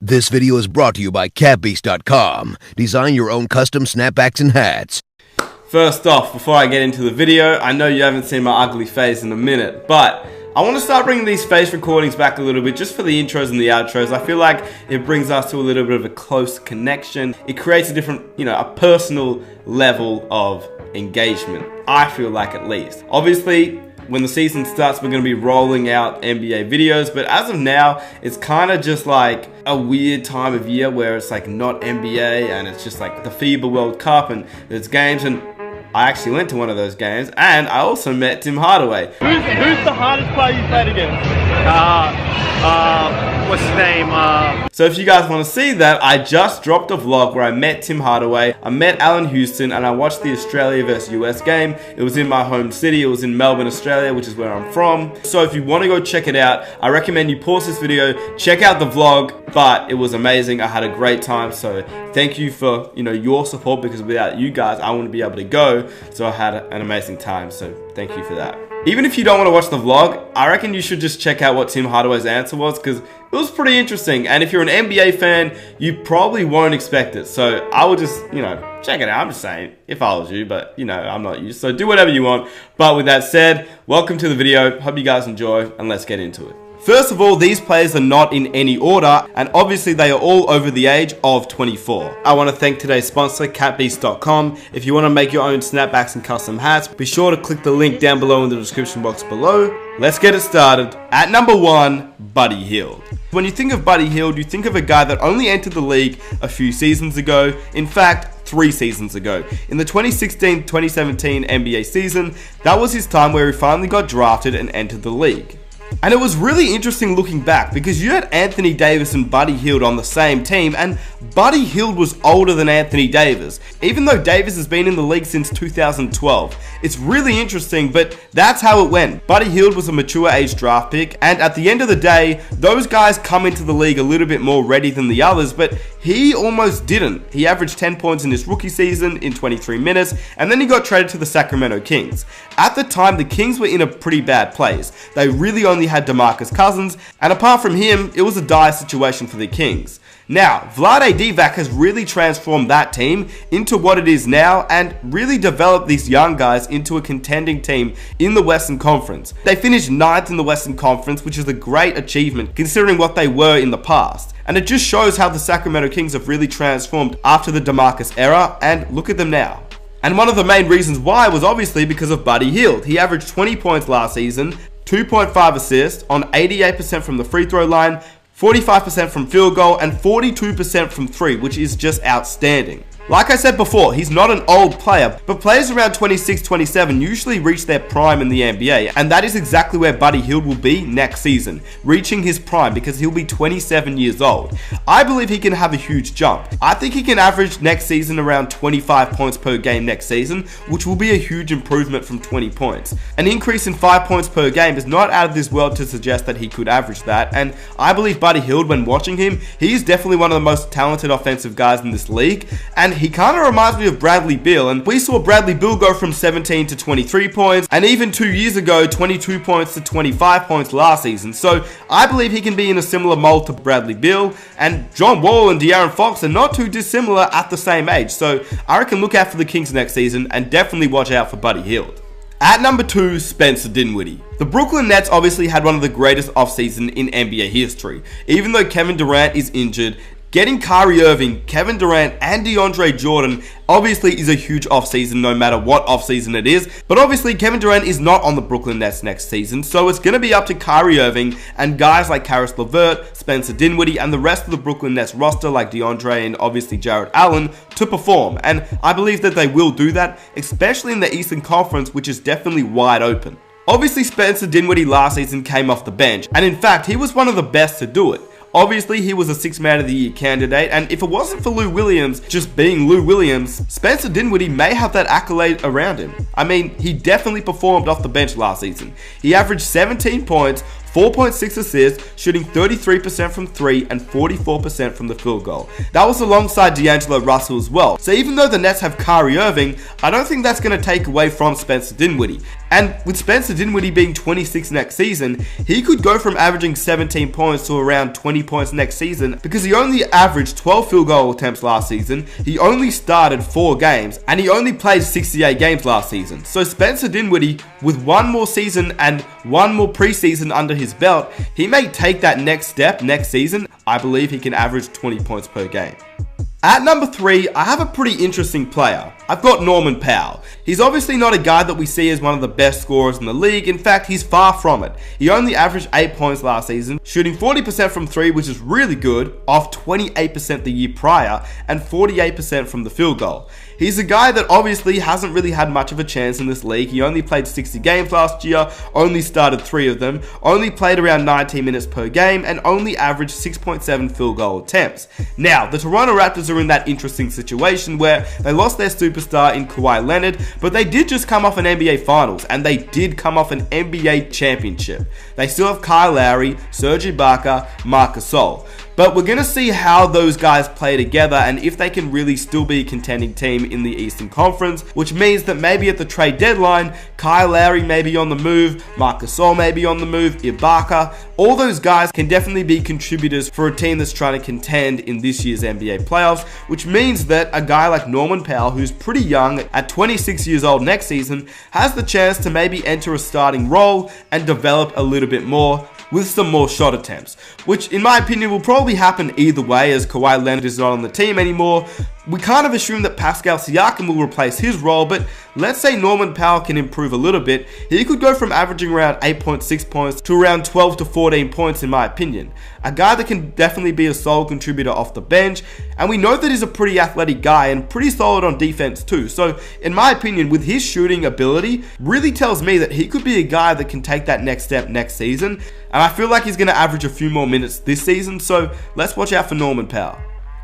This video is brought to you by catbeast.com. Design your own custom snapbacks and hats. First off, before I get into the video, I know you haven't seen my ugly face in a minute, but I want to start bringing these face recordings back a little bit just for the intros and the outros. I feel like it brings us to a little bit of a close connection. It creates a different, a personal level of engagement. I feel like, at least. Obviously, when the season starts, we're going to be rolling out NBA videos, but as of now, it's kind of just like a weird time of year where it's like not NBA and it's just like the FIBA World Cup and there's games, and I actually went to one of those games and I also met Tim Hardaway. Who's the hardest player you played against? What's his name? So if you guys want to see that, I just dropped a vlog where I met Tim Hardaway, I met Allen Houston, and I watched the Australia vs US game. It was in my home city, it was in Melbourne, Australia, which is where I'm from. So if you want to go check it out, I recommend you pause this video, check out the vlog, but it was amazing. I had a great time, so thank you for your support, because without you guys, I wouldn't be able to go. So I had an amazing time, so thank you for that. Even if you don't want to watch the vlog, I reckon you should just check out what Tim Hardaway's answer was, because it was pretty interesting. And if you're an NBA fan, you probably won't expect it. So I would just, check it out. I'm just saying, if I was you, but I'm not you. So do whatever you want. But with that said, welcome to the video. Hope you guys enjoy, and let's get into it. First of all, these players are not in any order, and obviously they are all over the age of 24. I want to thank today's sponsor, catbeast.com. If you want to make your own snapbacks and custom hats, be sure to click the link down below in the description box below. Let's get it started. At number 1, Buddy Hield. When you think of Buddy Hield, you think of a guy that only entered the league a few seasons ago. In fact, 3 seasons ago. In the 2016-2017 NBA season, that was his time where he finally got drafted and entered the league. And it was really interesting looking back, because you had Anthony Davis and Buddy Hield on the same team, and Buddy Hield was older than Anthony Davis, even though Davis has been in the league since 2012. It's really interesting, but that's how it went. Buddy Hield was a mature age draft pick, and at the end of the day, those guys come into the league a little bit more ready than the others, but he almost didn't. He averaged 10 points in his rookie season in 23 minutes, and then he got traded to the Sacramento Kings. At the time, the Kings were in a pretty bad place. They really only had DeMarcus Cousins, and apart from him, it was a dire situation for the Kings. Now, Vlade Divac has really transformed that team into what it is now, and really developed these young guys into a contending team in the Western Conference. They finished 9th in the Western Conference, which is a great achievement considering what they were in the past. And it just shows how the Sacramento Kings have really transformed after the DeMarcus era, and look at them now. And one of the main reasons why was obviously because of Buddy Hield. He averaged 20 points last season, 2.5 assists on 88% from the free throw line, 45% from field goal, and 42% from 3, which is just outstanding. Like I said before, he's not an old player, but players around 26, 27 usually reach their prime in the NBA, and that is exactly where Buddy Hield will be next season, reaching his prime, because he'll be 27 years old. I believe he can have a huge jump. I think he can average next season around 25 points per game next season, which will be a huge improvement from 20 points. An increase in 5 points per game is not out of this world to suggest that he could average that, and I believe Buddy Hield, when watching him, he is definitely one of the most talented offensive guys in this league, and he kind of reminds me of Bradley Beal, and we saw Bradley Beal go from 17 to 23 points, and even 2 years ago, 22 points to 25 points last season. So I believe he can be in a similar mold to Bradley Beal, and John Wall and De'Aaron Fox are not too dissimilar at the same age. So I reckon look out for the Kings next season, and definitely watch out for Buddy Hield. At number 2, Spencer Dinwiddie. The Brooklyn Nets obviously had one of the greatest offseasons in NBA history. Even though Kevin Durant is injured, getting Kyrie Irving, Kevin Durant, and DeAndre Jordan obviously is a huge offseason, no matter what offseason it is. But obviously, Kevin Durant is not on the Brooklyn Nets next season, so it's going to be up to Kyrie Irving and guys like Caris LeVert, Spencer Dinwiddie, and the rest of the Brooklyn Nets roster like DeAndre and obviously Jarrett Allen to perform. And I believe that they will do that, especially in the Eastern Conference, which is definitely wide open. Obviously, Spencer Dinwiddie last season came off the bench, and in fact, he was one of the best to do it. Obviously, he was a 6th Man of the Year candidate, and if it wasn't for Lou Williams just being Lou Williams, Spencer Dinwiddie may have that accolade around him. I mean, he definitely performed off the bench last season. He averaged 17 points, 4.6 assists, shooting 33% from 3 and 44% from the field goal. That was alongside D'Angelo Russell as well. So even though the Nets have Kyrie Irving, I don't think that's going to take away from Spencer Dinwiddie. And with Spencer Dinwiddie being 26 next season, he could go from averaging 17 points to around 20 points next season because he only averaged 12 field goal attempts last season, he only started 4 games, and he only played 68 games last season. So Spencer Dinwiddie, with one more season and one more preseason under his belt, he may take that next step next season. I believe he can average 20 points per game. At number 3, I have a pretty interesting player. I've got Norman Powell. He's obviously not a guy that we see as one of the best scorers in the league. In fact, he's far from it. He only averaged 8 points last season, shooting 40% from 3, which is really good, off 28% the year prior, and 48% from the field goal. He's a guy that obviously hasn't really had much of a chance in this league. He only played 60 games last year, only started 3 of them, only played around 19 minutes per game, and only averaged 6.7 field goal attempts. Now, the Toronto Raptors are in that interesting situation where they lost their superstar in Kawhi Leonard, but they did just come off an NBA Finals, and they did come off an NBA championship. They still have Kyle Lowry, Serge Ibaka, Marc Gasol. But we're going to see how those guys play together and if they can really still be a contending team in the Eastern Conference, which means that maybe at the trade deadline, Kyle Lowry may be on the move, Marc Gasol may be on the move, Ibaka, all those guys can definitely be contributors for a team that's trying to contend in this year's NBA playoffs, which means that a guy like Norman Powell, who's pretty young, at 26 years old next season, has the chance to maybe enter a starting role and develop a little bit more with some more shot attempts, which in my opinion will probably happen either way as Kawhi Leonard is not on the team anymore. We kind of assume that Pascal Siakam will replace his role, but let's say Norman Powell can improve a little bit. He could go from averaging around 8.6 points to around 12 to 14 points in my opinion. A guy that can definitely be a sole contributor off the bench, and we know that he's a pretty athletic guy and pretty solid on defense too. So in my opinion, with his shooting ability, really tells me that he could be a guy that can take that next step next season, and I feel like he's going to average a few more minutes this season, so let's watch out for Norman Powell.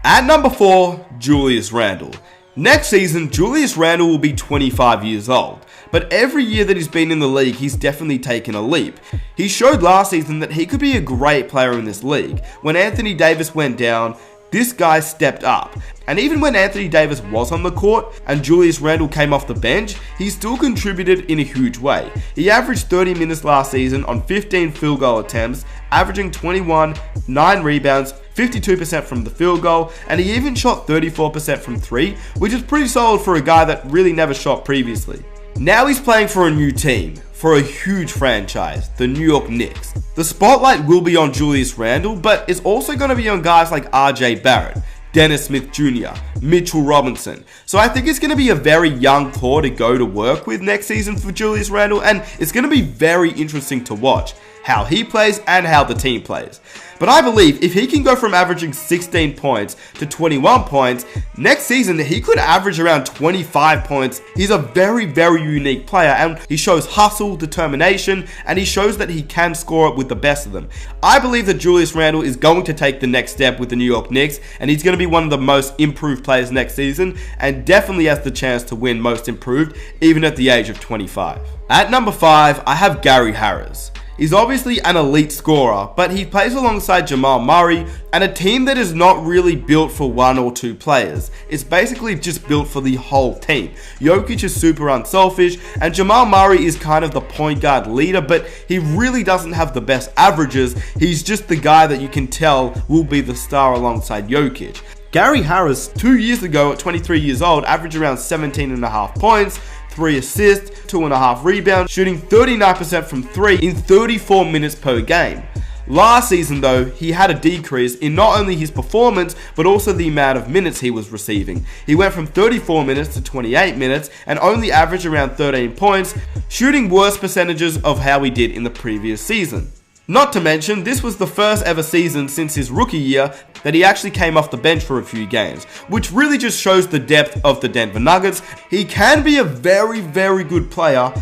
At number 4, Julius Randle. Next season, Julius Randle will be 25 years old, but every year that he's been in the league, he's definitely taken a leap. He showed last season that he could be a great player in this league. When Anthony Davis went down, this guy stepped up. And even when Anthony Davis was on the court and Julius Randle came off the bench, he still contributed in a huge way. He averaged 30 minutes last season on 15 field goal attempts, averaging 21, 9 rebounds, 52% from the field goal, and he even shot 34% from 3, which is pretty solid for a guy that really never shot previously. Now he's playing for a new team, for a huge franchise, the New York Knicks. The spotlight will be on Julius Randle, but it's also going to be on guys like RJ Barrett, Dennis Smith Jr., Mitchell Robinson. So I think it's going to be a very young core to go to work with next season for Julius Randle, and it's going to be very interesting to watch how he plays and how the team plays. But I believe if he can go from averaging 16 points to 21 points, next season he could average around 25 points. He's a very, very unique player, and he shows hustle, determination, and he shows that he can score it with the best of them. I believe that Julius Randle is going to take the next step with the New York Knicks, and he's going to be one of the most improved players next season, and definitely has the chance to win most improved, even at the age of 25. At number 5, I have Gary Harris. He's obviously an elite scorer, but he plays alongside Jamal Murray and a team that is not really built for 1 or 2 players. It's basically just built for the whole team. Jokic is super unselfish, and Jamal Murray is kind of the point guard leader, but he really doesn't have the best averages. He's just the guy that you can tell will be the star alongside Jokic. Gary Harris, 2 years ago at 23 years old, averaged around 17.5 points, 3 assists, 2.5 rebounds, shooting 39% from 3 in 34 minutes per game. Last season though, he had a decrease in not only his performance, but also the amount of minutes he was receiving. He went from 34 minutes to 28 minutes and only averaged around 13 points, shooting worse percentages of how he did in the previous season. Not to mention, this was the first ever season since his rookie year that he actually came off the bench for a few games, which really just shows the depth of the Denver Nuggets. He can be a very, very good player,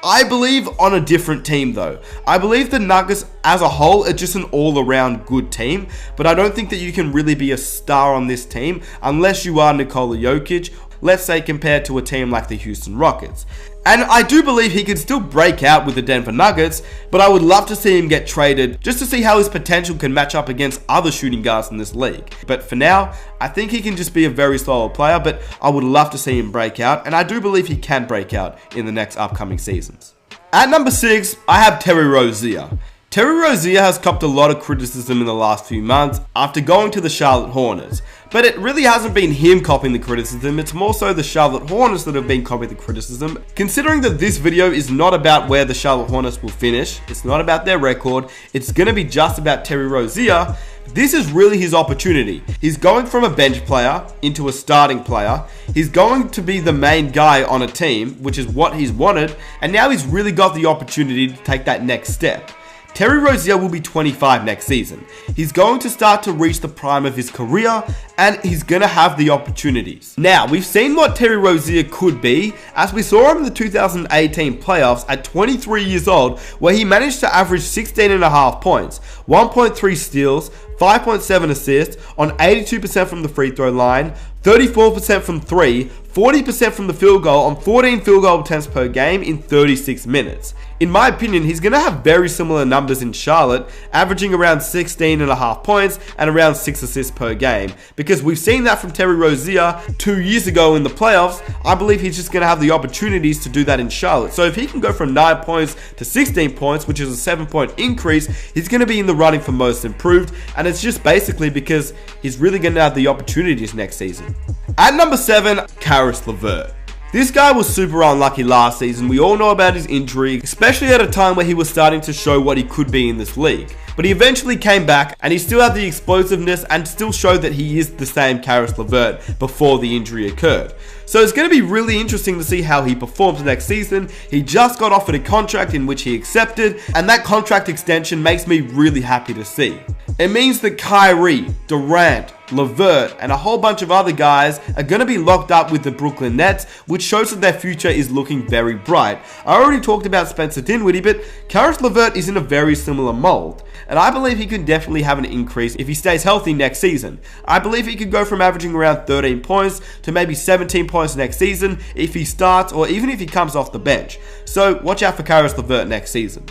I believe, on a different team though. I believe the Nuggets as a whole are just an all-around good team, but I don't think that you can really be a star on this team unless you are Nikola Jokic, let's say compared to a team like the Houston Rockets. And I do believe he could still break out with the Denver Nuggets, but I would love to see him get traded just to see how his potential can match up against other shooting guards in this league. But for now, I think he can just be a very solid player, but I would love to see him break out, and I do believe he can break out in the next upcoming seasons. At number 6, I have Terry Rozier. Terry Rozier has copped a lot of criticism in the last few months after going to the Charlotte Hornets. But it really hasn't been him copying the criticism, it's more so the Charlotte Hornets that have been copying the criticism. Considering that this video is not about where the Charlotte Hornets will finish, it's not about their record, it's going to be just about Terry Rozier, this is really his opportunity. He's going from a bench player into a starting player. He's going to be the main guy on a team, which is what he's wanted, and now he's really got the opportunity to take that next step. Terry Rozier will be 25 next season. He's going to start to reach the prime of his career and he's going to have the opportunities. Now, we've seen what Terry Rozier could be as we saw him in the 2018 playoffs at 23 years old, where he managed to average 16.5 points, 1.3 steals, 5.7 assists on 82% from the free throw line, 34% from 3, 40% from the field goal on 14 field goal attempts per game in 36 minutes. In my opinion, he's going to have very similar numbers in Charlotte, averaging around 16.5 points and around 6 assists per game. Because we've seen that from Terry Rozier 2 years ago in the playoffs, I believe he's just going to have the opportunities to do that in Charlotte. So if he can go from 9 points to 16 points, which is a 7-point increase, he's going to be in the running for most improved. And it's just basically because he's really going to have the opportunities next season. At number 7, Caris LeVert. This guy was super unlucky last season. We all know about his injury, especially at a time where he was starting to show what he could be in this league. But he eventually came back and he still had the explosiveness and still showed that he is the same Caris LeVert before the injury occurred. So it's going to be really interesting to see how he performs next season. He just got offered a contract in which he accepted, and that contract extension makes me really happy to see. It means that Kyrie, Durant, LeVert, and a whole bunch of other guys are going to be locked up with the Brooklyn Nets, which shows that their future is looking very bright. I already talked about Spencer Dinwiddie, but Caris LeVert is in a very similar mold. And I believe he could definitely have an increase if he stays healthy next season. I believe he could go from averaging around 13 points to maybe 17 points next season if he starts or even if he comes off the bench. So watch out for Caris LeVert next season.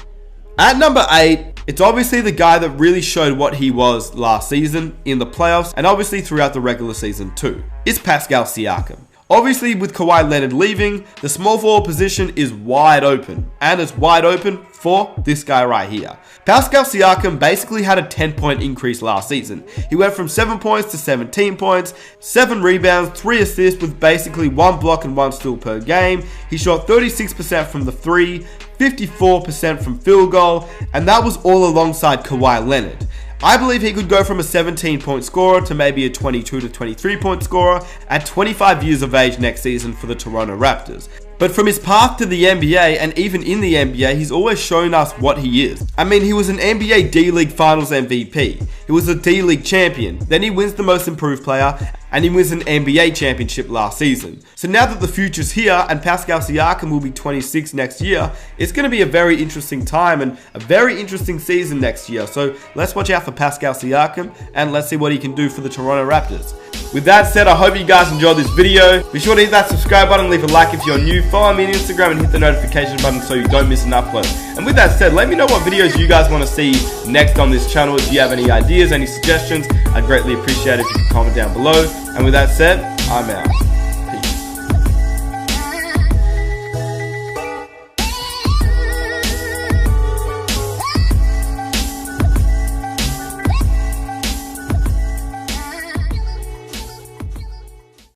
At number 8, it's obviously the guy that really showed what he was last season in the playoffs and obviously throughout the regular season too. It's Pascal Siakam. Obviously, with Kawhi Leonard leaving, the small forward position is wide open, and it's wide open for this guy right here. Pascal Siakam basically had a 10-point increase last season. He went from 7 points to 17 points, 7 rebounds, 3 assists with basically 1 block and 1 steal per game. He shot 36% from the 3, 54% from field goal, and that was all alongside Kawhi Leonard. I believe he could go from a 17-point scorer to maybe a 22 to 23-point scorer at 25 years of age next season for the Toronto Raptors. But from his path to the NBA and even in the NBA, he's always shown us what he is. I mean, he was an NBA D-League Finals MVP. He was a D-League champion. Then he wins the Most Improved Player and he wins an NBA championship last season. So now that the future's here and Pascal Siakam will be 26 next year, it's going to be a very interesting time and a very interesting season next year. So let's watch out for Pascal Siakam and let's see what he can do for the Toronto Raptors. With that said, I hope you guys enjoyed this video. Be sure to hit that subscribe button, leave a like if you're new, follow me on Instagram and hit the notification button so you don't miss an upload. And with that said, let me know what videos you guys want to see next on this channel. If you have any ideas, any suggestions, I'd greatly appreciate it if you could comment down below. And with that said, I'm out.